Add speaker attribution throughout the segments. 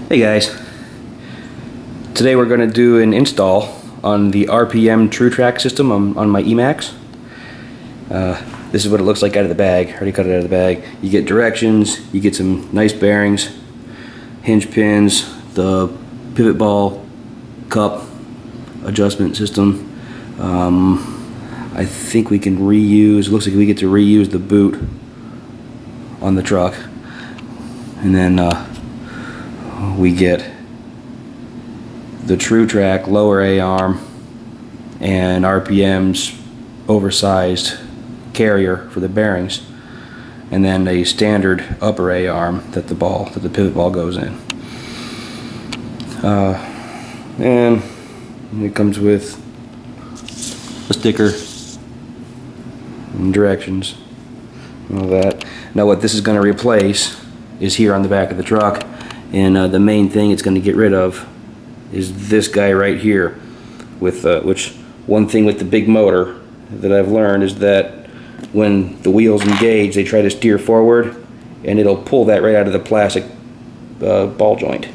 Speaker 1: Hey guys, today we're going to do an install on the RPM True track system on my EMAXX. This is what it looks like out of the bag. I already cut it out of the bag. You get directions, you get some nice bearings, hinge pins, the pivot ball cup adjustment system. I think we can reuse, it looks like we get to reuse the boot on the truck. And then we get the True Track lower A-arm and RPM's oversized carrier for the bearings, and then a standard upper A-arm that the pivot ball goes in. And it comes with a sticker and directions and all that. Now what this is going to replace is here on the back of the truck, and the main thing it's going to get rid of is this guy right here, with which one thing with the big motor that I've learned is that when the wheels engage, they try to steer forward, and it'll pull that right out of the plastic ball joint,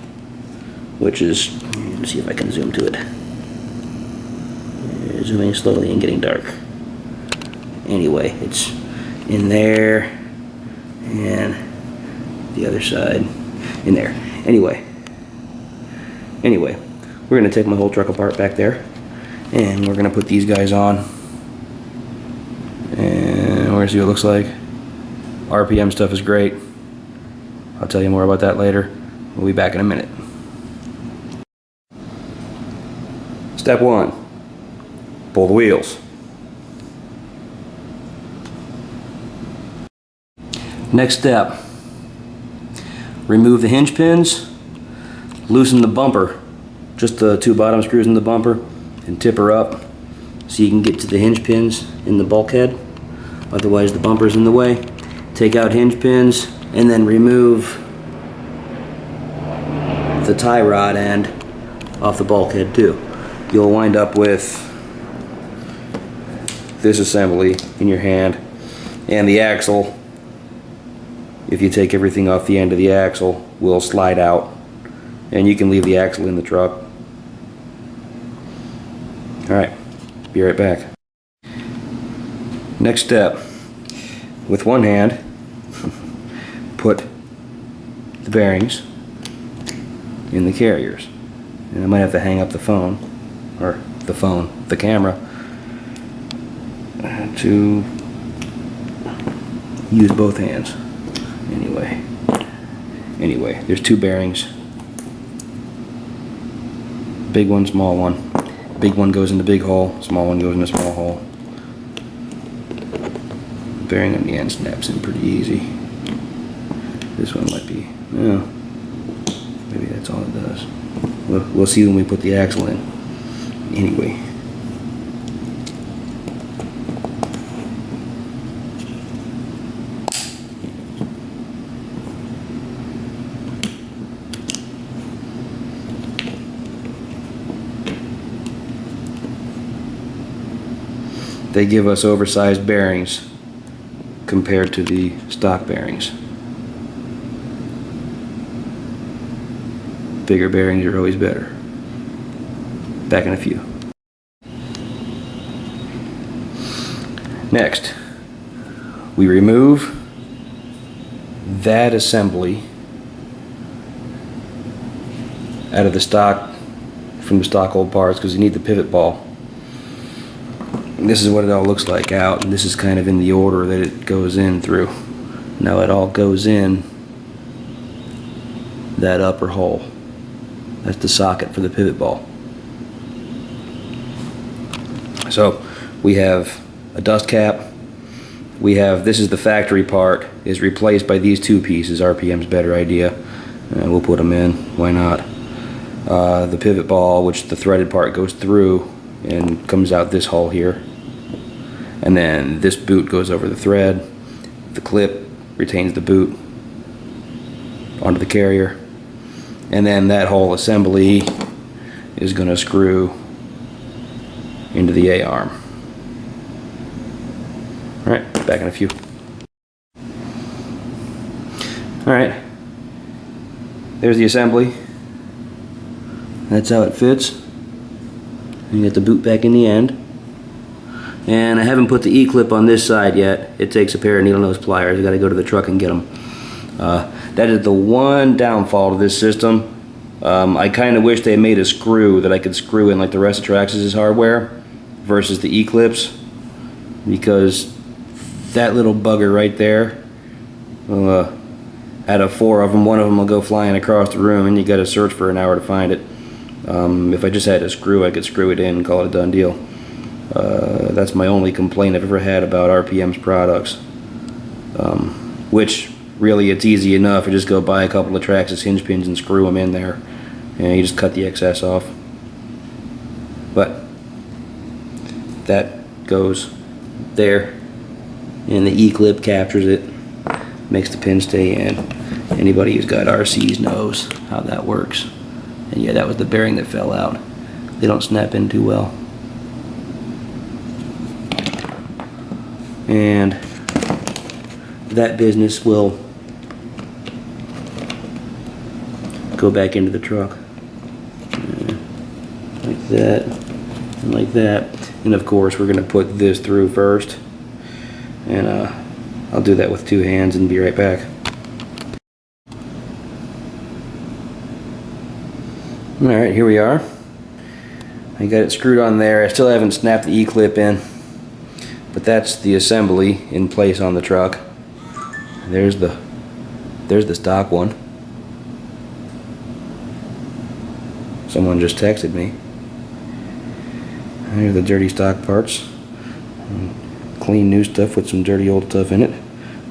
Speaker 1: which is, let's see if I can zoom to it. Zooming slowly and getting dark. Anyway, it's in there and the other side in there. Anyway, we're going to take my whole truck apart back there, and we're going to put these guys on, and we're going to see what it looks like. RPM stuff is great. I'll tell you more about that later. We'll be back in a minute. Step 1, pull the wheels. Next step, remove the hinge pins, loosen the bumper, just the two bottom screws in the bumper, and tip her up so you can get to the hinge pins in the bulkhead. Otherwise the bumper's in the way. Take out hinge pins and then remove the tie rod end off the bulkhead too. You'll wind up with this assembly in your hand, and the axle, if you take everything off the end of the axle, will slide out, and you can leave the axle in the truck. Alright, be right back. Next step, with one hand, put the bearings in the carriers. And I might have to hang up the phone, or the camera, to use both hands. Anyway, there's two bearings. Big one, small one. Big one goes in the big hole, small one goes in the small hole. Bearing on the end snaps in pretty easy. This one might be, maybe that's all it does. We'll see when we put the axle in. Anyway. They give us oversized bearings compared to the stock bearings. Bigger bearings are always better. Back in a few. Next, we remove that assembly out of the stock, from the stock old parts, because you need the pivot ball. And this is what it all looks like out, and this is kind of in the order that it goes in through. Now it all goes in that upper hole. That's the socket for the pivot ball. So we have a dust cap. We have, this is the factory part, is replaced by these two pieces. RPM's better idea. We'll put them in, why not? The pivot ball, which the threaded part goes through and comes out this hole here. And then this boot goes over the thread. The clip retains the boot onto the carrier. And then that whole assembly is going to screw into the A-arm. Alright, back in a few. Alright, there's the assembly. That's how it fits. You get the boot back in the end. And I haven't put the E-clip on this side yet. It takes a pair of needle nose pliers. I gotta go to the truck and get them. That is the one downfall to this system. I kind of wish they made a screw that I could screw in like the rest of Traxxas' hardware versus the E-clips, because that little bugger right there, out of 4 of them, one of them will go flying across the room and you gotta search for an hour to find it. If I just had a screw, I could screw it in and call it a done deal. That's my only complaint I've ever had about RPM's products. Which, really, it's easy enough. You just go buy a couple of Traxxas hinge pins and screw them in there. And you just cut the excess off. But that goes there. And the E-clip captures it. Makes the pin stay in. Anybody who's got RCs knows how that works. And yeah, that was the bearing that fell out. They don't snap in too well. And that business will go back into the truck. Like that, and like that. And of course, we're going to put this through first. And I'll do that with 2 hands and be right back. Alright, here we are. I got it screwed on there. I still haven't snapped the E-clip in. But that's the assembly in place on the truck. There's the stock one. Someone just texted me. There's the dirty stock parts. Clean new stuff with some dirty old stuff in it.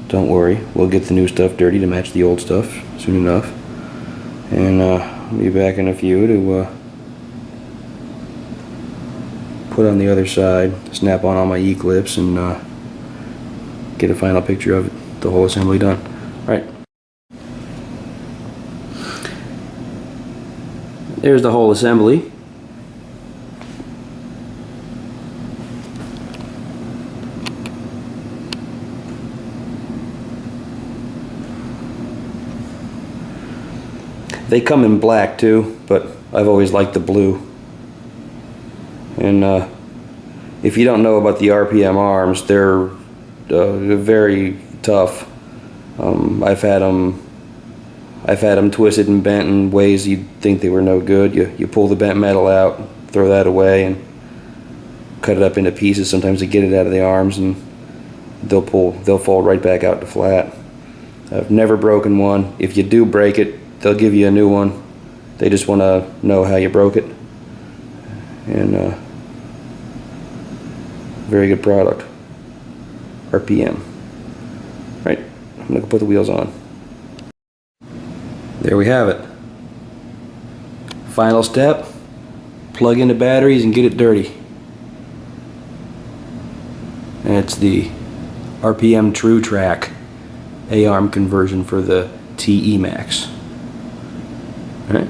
Speaker 1: Don't worry, we'll get the new stuff dirty to match the old stuff soon enough. And I'll be back in a few to put on the other side, snap on all my E-clips, and get a final picture of it, the whole assembly done. Alright. There's the whole assembly. They come in black too, but I've always liked the blue. And if you don't know about the RPM arms, they're very tough. I've had them twisted and bent in ways you'd think they were no good. You pull the bent metal out, throw that away, and cut it up into pieces sometimes to get it out of the arms, and they'll fold right back out to flat. I've never broken one. If you do break it, they'll give you a new one. They just want to know how you broke it. And very good product. RPM. Right, I'm gonna put the wheels on. There we have it. Final step, plug in the batteries and get it dirty. And it's the RPM True track A-arm conversion for the EMAXX. Alright.